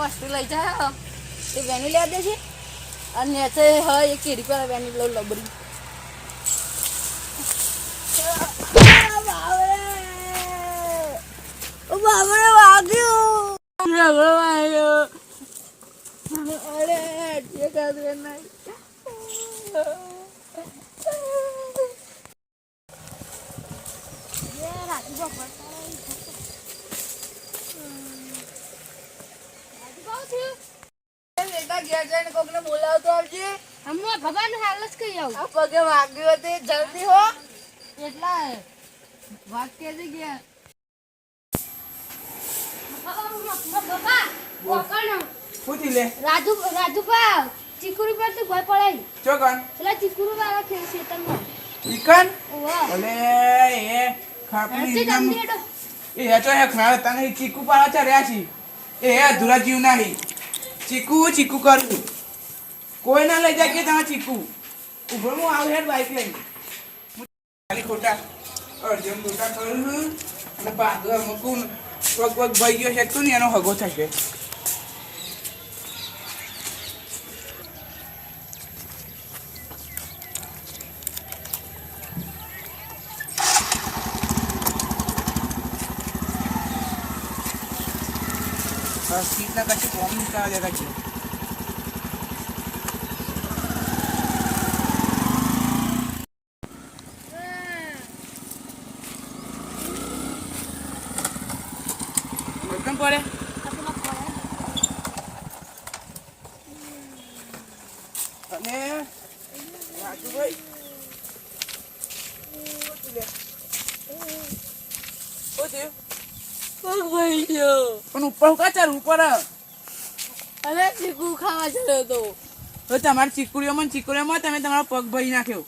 વસ્તુ લઈ જાય તે વેની લેવા દે છે અને નેચે હા એ કેરી પર વેની લો લબડી બાબરે વાગ્યું આવ્યો અરે જે કાદરે નહીં કોકને બોલાવતો આવજે હમણાં ભગવાન હાલ જ કઈ આવું આ પગે વાગ્યું હતી જલ્દી હો એટલા વાત કે ગયા રાજુપા ચીકુરી પર તો ભય પડે ચોકન એટલે ચીકુરી વાળા ખેલ ખેતરમાં ચીકન ઓલે એ ખાપલી નામ એ હેચો હે ખાવ તને ચીકુ પાળા ચર્યા છી એ અધૂરા જીવ નહીં ચીકુ ચીકુ કરવું કોઈ ના લઈ જાય કે તમે ચીકુ ઉભો હું આવું હેડ બાઈક લઈને ખાલી ખોટા અર્જન ખોટા કરું અને પાછળ મૂકું પગ પગ ભાઈ ગયો છે તું ને એનો હગો થશે सीटला कशी फॉर्म निकाला देगा जी welcome pore અને રાજુભાઈ ઓ જે ભાઈ પણ ઉપર કા ચાલ ઉપર અરે ચીકુ ખાવા ચડ્યો તો તમારે ચીકુડીઓમાં તમે તમારો પગ ભરી નાખ્યો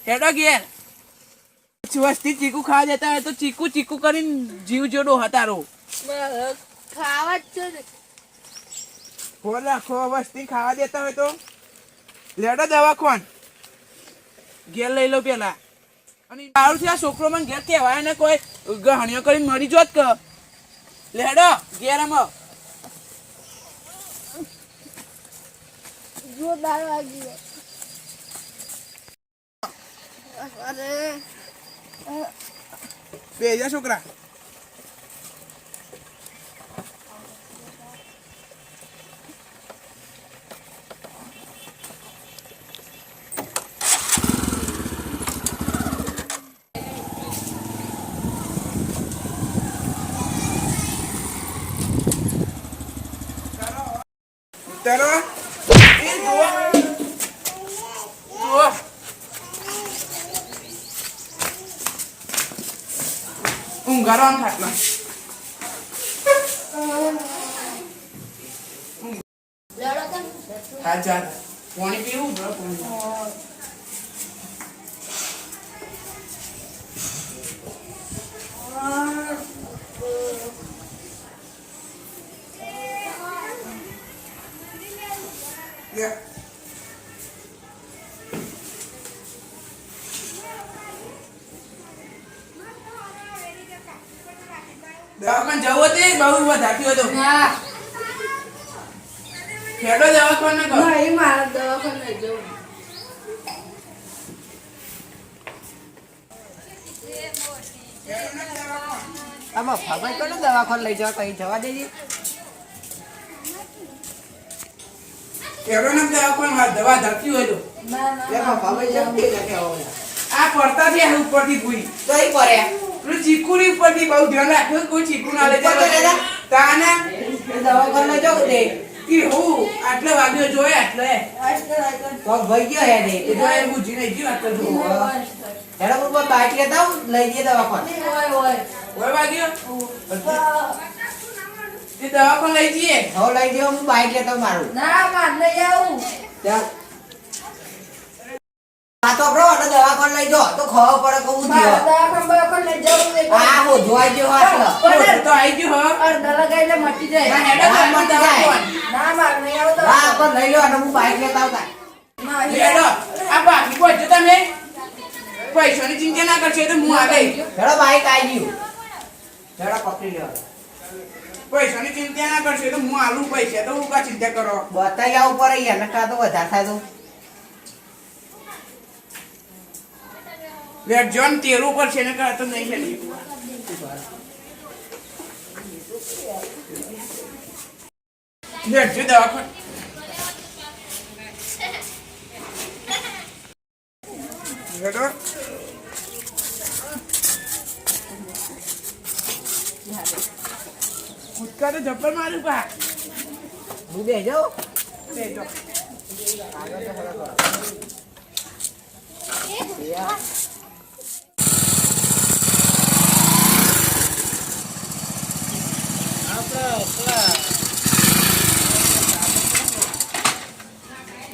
હેડો ઘેર વસ્તી ચીકુ ખાવા જતા હોય તો ચીકુ ચીકુ કરીને જીવ જોડો હતારો ખાવા જ છે ફોન રાખો વસ્તી ખાવા દેતા હોય તો લેડો દવાખાન ઘેર લઈ લો પેલા અને દારૂ થી આ છોકરો મને ઘેર કહેવાય ને કોઈ ગહણીઓ કરીને મરી જોત કે લેડો ઘેર આમ જોરદાર વાગી અરે બેજા છોકરા Tero, dua, unggaran hatlah. Hajar, wani biru berapa? Ya. દવાખાને જવું હતી બહુ વધારતી હતો ના ખેડો દવાખાને ગયો નહીં મારે દવાખાને જવું આમાં ફાભાઈ કોને દવાખાને લઈ જવા કઈ જવા દેજે કેરો નામ દવાખાને દવા ધરતી હોય તો ના ના એમાં ફાભાઈ જમતી નથી આવો આ પડતા છે ઉપરથી ભૂઈ કઈ પડ્યા ચીકુની ઉપરથી બહુ ધ્યાન રાખ્યું કોઈ ચીકુ ના લઈ જાય તાના દવાખાને જો દે કે હું આટલે વાગ્યો જોય આટલે તો ભાઈ ગયો હે દે એ તો એ બુજી નહીં જીવ આટલે જો હેડા ઉપર બાઈક લેતા લઈ જઈએ દવાખાને ઓય વાગ્યો એ દવાખાને લઈ જઈએ હો લઈ જઈએ હું બાઈક લેતો મારું ના માર લઈ આવું ચાલ આ તો બ્રો અને દવાખાને લઈ જો તો ખબર પડે કહું થયો દવાખાને લઈ જાવ આ હો જોઈ જો આટલો તો આવી ગયો હો અર દવા ગાઈને મટી જાય ના હેડો મટી જાય ના માર નહીં આવો તો હા પણ લઈ લો અને હું બાઈક લેતા આવતા ના હેડો આ બાકી કોઈ જો તમે પૈસાની ચિંતા ના કરશો તો હું આ ગઈ હેડો બાઈક આવી ગયું હેડો પકડી લ્યો પૈસાની ચિંતા ના કરશે તો હું આલુ પૈસા તો હું કા ચિંતા કરો બતાઈ આવું પડે યાર નકા તો વધારે થાય તો વેટ જોન તેરું પડશે ને કા તો નહીં હેડી વેટ જો દવાખાન વેટો કૂદકા તો જબ્બર મારું પા હું બેજો બેજો આગળ તો ખરા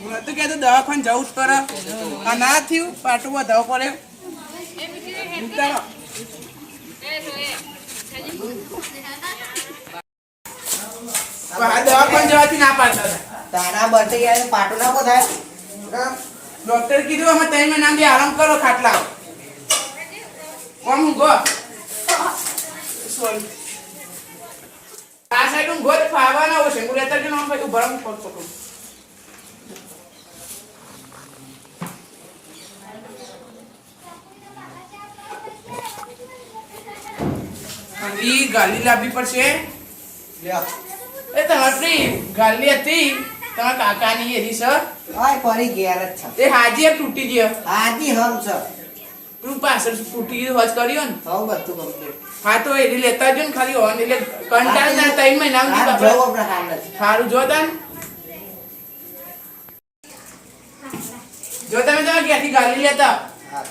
હું તો કહેતો દવાખાને જવું જ પડે આ ના થયું પાટું વધાવ પડે ઉતારો દવાખાને જવાથી ના પાડતા હતા તારા બર્થડે યાર પાટો ના પોધાય ડોક્ટર કીધું અમે 3 મહિના સુધી આરામ કરો ખાટલા કોમ ગો સોરી આ સાઈડ હું ગોત ફાવાના હોય છે હું લેતા કે નામ ભાઈ ભરમ પકડો ઈ ગાલી લાવવી પડશે લ્યો એ તમારી ગાલી હતી તમારા કાકાની એરી સર આય પરી ઘેર જ છે એ હાજી તૂટી ગયો હાજી હમ છે તું પાછળ તૂટી ગયો હોજ કર્યો ને હવ બધું કમ્પ્લીટ હા તો એરી લેતા જો ને ખાલી ઓન એટલે કંટાળ ના 3 મહિના આ સુધી જો આપણે હાલ નથી સારું જો તને જો તમે ક્યાંથી ગાલી લેતા હા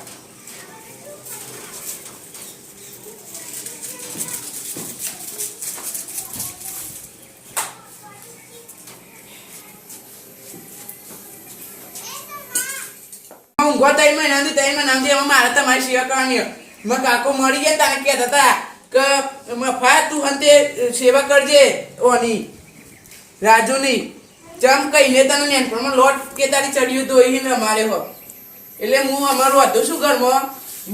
ઊંઘો 3 મહિના સુધી મારે તમારી સેવા કરવાની મેં કાકો મળી ગયા તને કહેતા હતા કે મફા તું હંતે સેવા કરજે ઓની રાજુની ચમ કહીને તને નેનપણમાં લોટ કે તારી ચડ્યું તો એને અમારે હો એટલે હું અમારું હતું શું ઘરમાં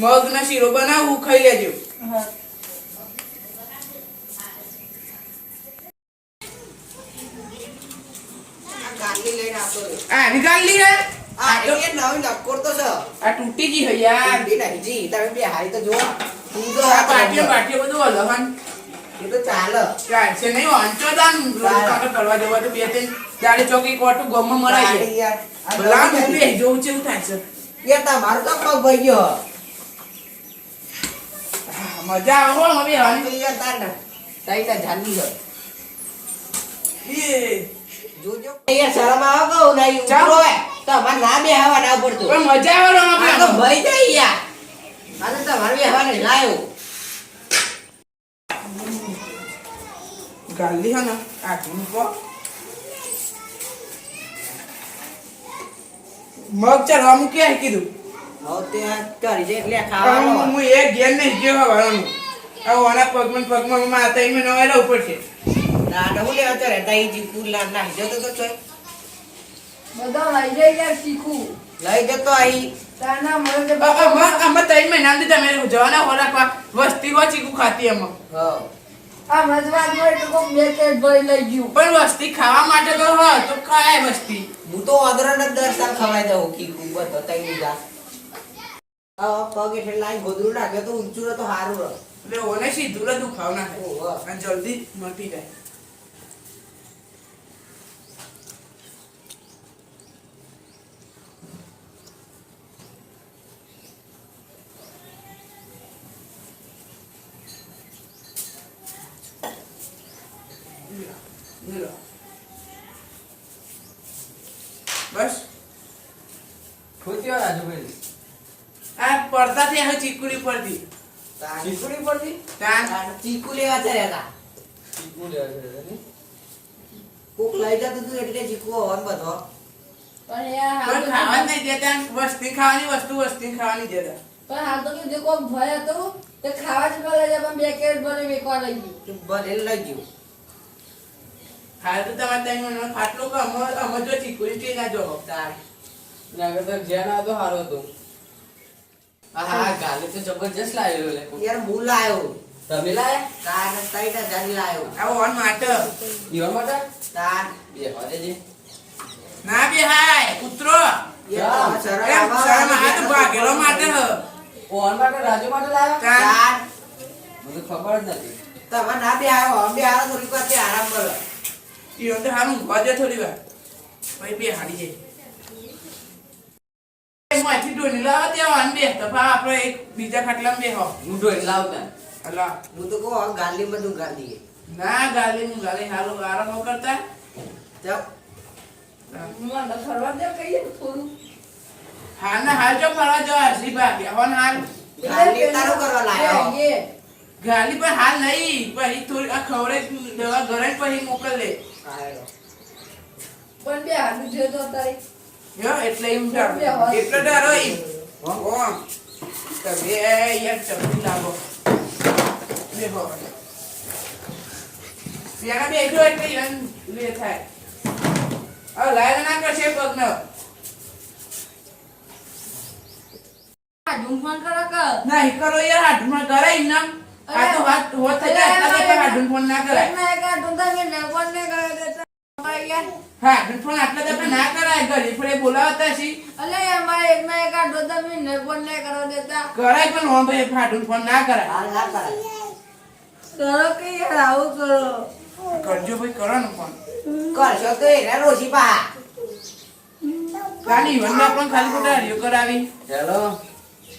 મગનો શીરો બનાવું ખાઈ લેજો ગાડી લઈને આવતો રહ્યો આ નિકાલી રે આ તો એ નવી નક્કોર તો છે આ તૂટી ગઈ હે યાર ઠંડી નહીં જી તમે બે હારી તો જો તું તો આ પાટીઓ બધું અલહન એ તો ચાલે ચાલશે નહીં વાંચો દાન કાકા કરવા જવા તો બે ત્રણ ચારે ચોકી કોટું ગમમાં મરાય છે યાર ભલા હું બે જોઉં છે એવું થાય છે યાર તમારું તો પગ ભાઈ ગયો મજા આવો હવે હાલ તો યાર તાર ના તાઈ તા જાની ગયો એ જોજો યાર શરમ આવે કહું નહીં ઉતરો હે તો અમાર ના બે હવા ના પડતો પણ મજા આવે આ તો આપણે ભાઈ જાય યાર આને તો માર બે હવા ને લાયો ગાલી હે ને આ ઢૂંઢો મગ ચડવા મૂક્યા કીધું હવે તે કરી છે એટલે ખાવાનું હું એક ઘેર નહીં ગયો હવાનું આ ઓના પગમાં માતા એને નવાયલા ઉપર છે ના હું લેવા તો રહેતા ઈ જી કુલા ના જતો તો ચોય બધા લઈ જાય યાર શીખું લઈ જતો આઈ તાના મળે આમાં 3 મહિના સુધી તમે જવાના હો રાખવા વસ્તી હો ચીકુ ખાતી એમાં હા આ મજવાદ હોય તો કોક બે કે ભરી લઈ ગયું પણ વસ્તી ખાવા માટે તો હ તો ખાય વસ્તી હું તો અદરન 10 સાલ ખવાઈ દઉં કી કુંબર બતાઈ દીધા આ પગ એટલે લાઈ ગોદરું નાખ્યો તો ઊંચું તો હારું રહ એટલે ઓને સીધું રે દુખાવ ના થાય ઓહો અને જલ્દી મટી જાય બસ ખોત્યો રાજુભાઈ આ પડતા થી આ ચીકુડી પડતી ચીકુડી પડતી તાન ચીકુ લેવા છે રેલા ચીકુ લેવા છે ને કોક લઈ જતું તું એટલે ચીકુ હોવાનું બધો પણ યાર પણ ખાવા નહીં દેતા વસ્તી ખાવાની વસ્તી ખાવાની દેતા પણ હાલ તો જે કોક ભય હતું તે ખાવા જ ભલે છે પણ બે કે ભલે વેકવા લઈ ગયું તું ભલે લઈ ગયો હાલ તો તમારે ત્યાં મને ખાટલો કે અમે જો ચીકુડી થી ના જો તાર નાગર તો જ્યાં ના તો હારો હતો હા હા ગાલે તો જબરજસ્ત લાવેલો લે યાર હું લાયો તમે લાયા તાર 3000 ની લાયો આવો ઓન માટે ઈવન માટે તાર બે હોદે જે ના બે હાય ઉતરો એ તો શરમ એમ આવા શરમ હાથ ભાગેલો માટે હ ઓન માટે રાજુ માટે લાયા તાર મને ખબર જ નથી તમે ના બે આવો અમે આવો થોડીક વાર ત્યાં આરામ કરો ઈ અંદર હારું ગોજે થોડી વાર પછી બે હાડી જાય માંથી ડોલી લાવો ત્યાં બે તો આપણે એક બીજા ખાટલામાં બેહો હું ડોઈ લાવતા અલા હું તો કહું ગાલી બધું ગાલી ના ગાલી હાલો આરામ કરતા જાવ મને ફરવા દે કહીએ ને થોડું હાલ ના હાલ જો ફરવા જવા હસી બાકી હોન હાલ ગાલી તારો કરવા લાયો એ ગાલી પણ હાલ નહીં પછી થોડી આ ખવડે દવા ઘરે જ પછી મોકલ દે આયો પણ બે હાડું છે તો તારી યો એટલે એમ ડર એટલે ડર હોય ઓમ તમે યાર ચપટી લાવો બેહો પેલા બેજો એટલે યન લે થાય આ લાય ના કરશે પગનો હાડું ફોન કરો કે નહીં કરો યાર હાડમાં કરાય ના આ તો વાત હોત થઈ જાય એટલે હાડું ફોન ના કરાય ના એક હાડું તમે ને ફોન ને કરે દેતા યાર હાડું ફોન આટલા દફે ના કરાય ઘરે ફરે બોલાવતા છી અલે અમારે એક ના એક હાડું તમે ને ફોન ને કરો દેતા કરાય પણ હો ભાઈ હાડું ફોન ના કરાય હાલ ના કરાય કરો કે યાર આવું કરો કરજો ભાઈ કરો ને ફોન કરશો તો એને રોશી પા ખાલી વંડા પણ ખાલી ખોટા હરિયો કરાવી હેલો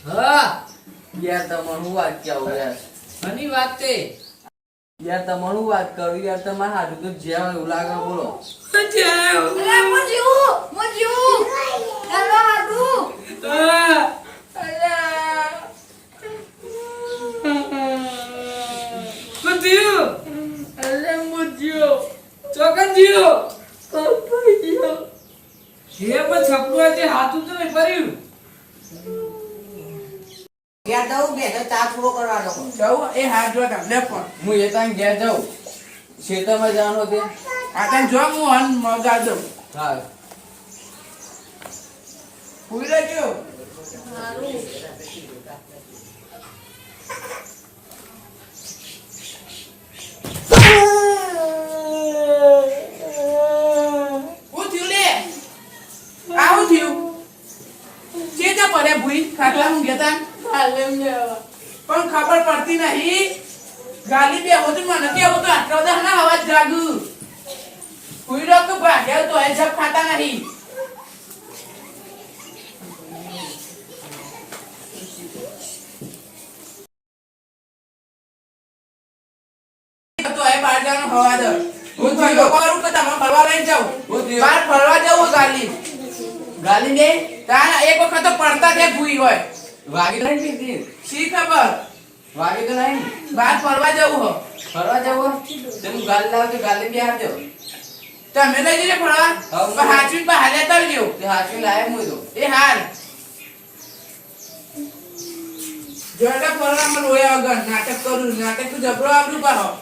હા યાર તમારું વાત કેવું યાર ઘણી વાત તે યાર તમારું વાત કરું યાર તમારે હાડું તો જ્યાં હોય એવું લાગે બોલો અલે મોજુ હેલો હાડું અલે મોજુ ચોકન જીઓ કપાઈ ગયો જે પણ છપડું હતી હાથું તો નહીં ભર્યું ત્યાં દઉં બે તો ચા પૂરો કરવાનો જવું એ હાથ જો તમને ફોન હું એ ત્યાં ઘેર જાઉં ખેતરમાં જવાનું તે આ તને જો હું હન મગા દઉં હા પૂરી રહેજો હું થયું લે આવું થયું જે તો પડે ભૂઈ ખાટલા હું ગયા પણ ખબર પડતી નહીં ગાલી બે હોતું મને કેવું તો આટલો બધા ના અવાજ જાગુ ભૂઈ રો કે ભાગ્યા તો એ જબ ખાતા નહીં તો એ બહાર જવાનો હવા દો હું તો એવું કરું કે તમે ફરવા લઈને જાવ બહાર ફરવા જવું ગાલી ગાલી ને તારા એક વખત તો પડતા તે ભૂઈ હોય વાગી તો નહીં પીધી શી ખબર વાગી તો નહીં બહાર ફરવા જવું હો ફરવા જવું તે હું ગાલ લાવ તો ગાલે બી આવજો તમે લઈ જઈને ફરવા હા. હાચવી બહાર લેતા આવજો તે હાથે લાય હું તો એ હાલ જોડા ફરવા મને ઓયા વગર નાટક કરું નાટક તો જબરો આવડું પાહો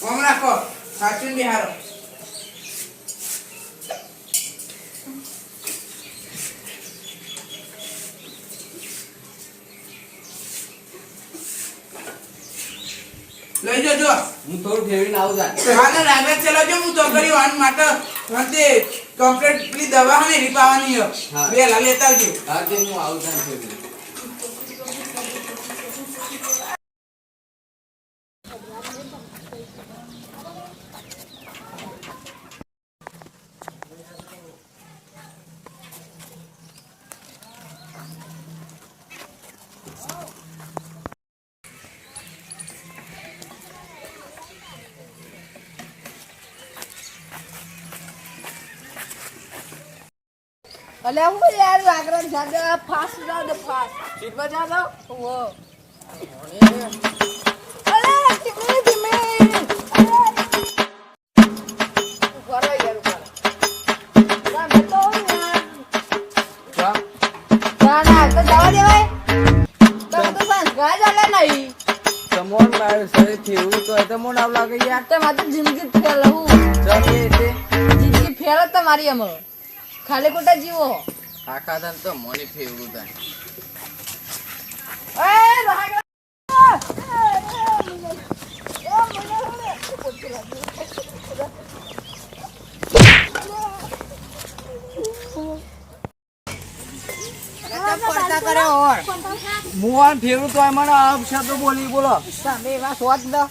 ઓમ રાખો હાચવીને બિહારો લઈ જજો હું થોડું ફેરવીને આવું જા આને લાગે ચલો જો હું તો કરી વાન માટે હતે કમ્પ્લીટ પેલી દવા હને રીપાવાની હો હા. બે લા લેતા આવજો હા તે હું આવું જા ફેરવીને અલે હું યાર વાગરા જાદા ફાસ્ટ જાદા ફાસ્ટ સીટમાં જા દો વો અલે ધીમે ધીમે ઉભરો યાર ઉભરો ના મેં તો યાર ના તો જવા દેવાય તો સાંજ ગાય ચાલે નહીં તમોન મારું શરીર થયું તો એ તો મોન આવ લાગે યાર તે માત્ર જિંદગી ફેલ હું ચાલે તે જિંદગી ફેલ તમારી અમ ખાલી ખોટા જીવો આખા તન તો મોની ફેવરું તા એ રાગ કરે ઓર મુવાન ફેરું તો મને અપશબ્દ બોલી બોલો તમે એમાં શોધ દો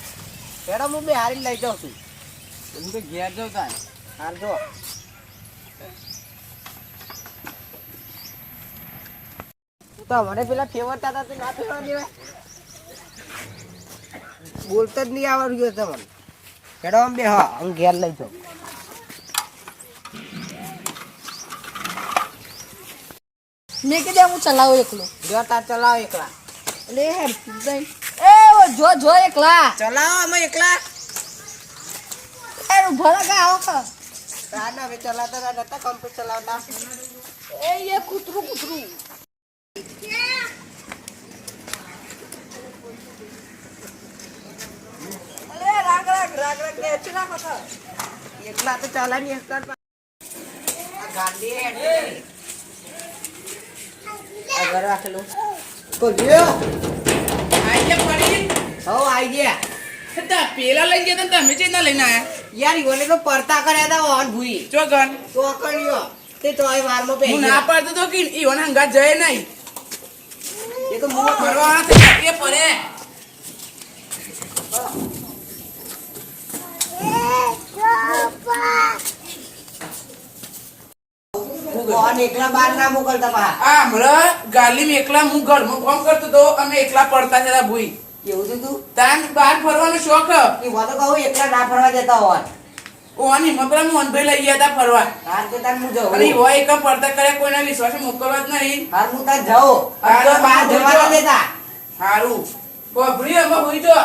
હેડો હું બે હારી લઈ જાઉં છું હું તો ઘેર જાઉં તાન હાર જો તો મને પેલા ફેવરતા હતા તો ના ફેરવા દેવાય બોલતો જ નહીં આવડ્યું તમને હેડો આમ બે હા હું ઘેર લઈ જાઉં મેં કીધું હું ચલાવું એકલો જો તાર ચલાવો એકલા લે હેડ દઈ એ ઓ જો જો એકલા ચલાવો અમે એકલા એ ભલા કા આવો કા ના હવે ચલાવતા નતા કમ્પ્યુટર ચલાવતા એ કૂતરું કૂતરું અલે રાગ ને એચી નાખો તો એકલા તો ચાલાની એકલા ગાંડી ઘર રાખેલું કોલ્યો આઈ ગયા પડી હો આઈ ગયા છતાં પેલા લઈ ગયા તા તમે ચેના લઈને આયા યાર ઈવોને તો પડતા કર્યા હતા ઓન ભૂઈ ચોગન તો કર્યો તે તો આ વારમાં પે હું ના પાડતો તો કે ઈવન હંગાત જય નહીં એ તો મુવા ફરવાના થઈ એ પડે ઓન એકલા બાર ના મોકલતા પા આ હમણાં ગાલીમાં એકલા હું ઘરમાં કામ કરતો તો અમે એકલા પડતા હતા ભૂઈ એવું તો તું તાન બહાર ફરવાનો શોખ ઈવો તો કહું એકલા ના ફરવા દેતા ઓન ઓની મપરા મોહનભાઈ લઈ ગયા હતા ફરવા હાર તો તાર હું જાઉં અને ઈ હોય એકમ પડતા કરે કોઈના વિશ્વાસે મોકલવા જ નહીં હાર હું તાર જાઉં આ તો બહાર જવા ના દેતા હારું કોભરી અમે હોઈ જો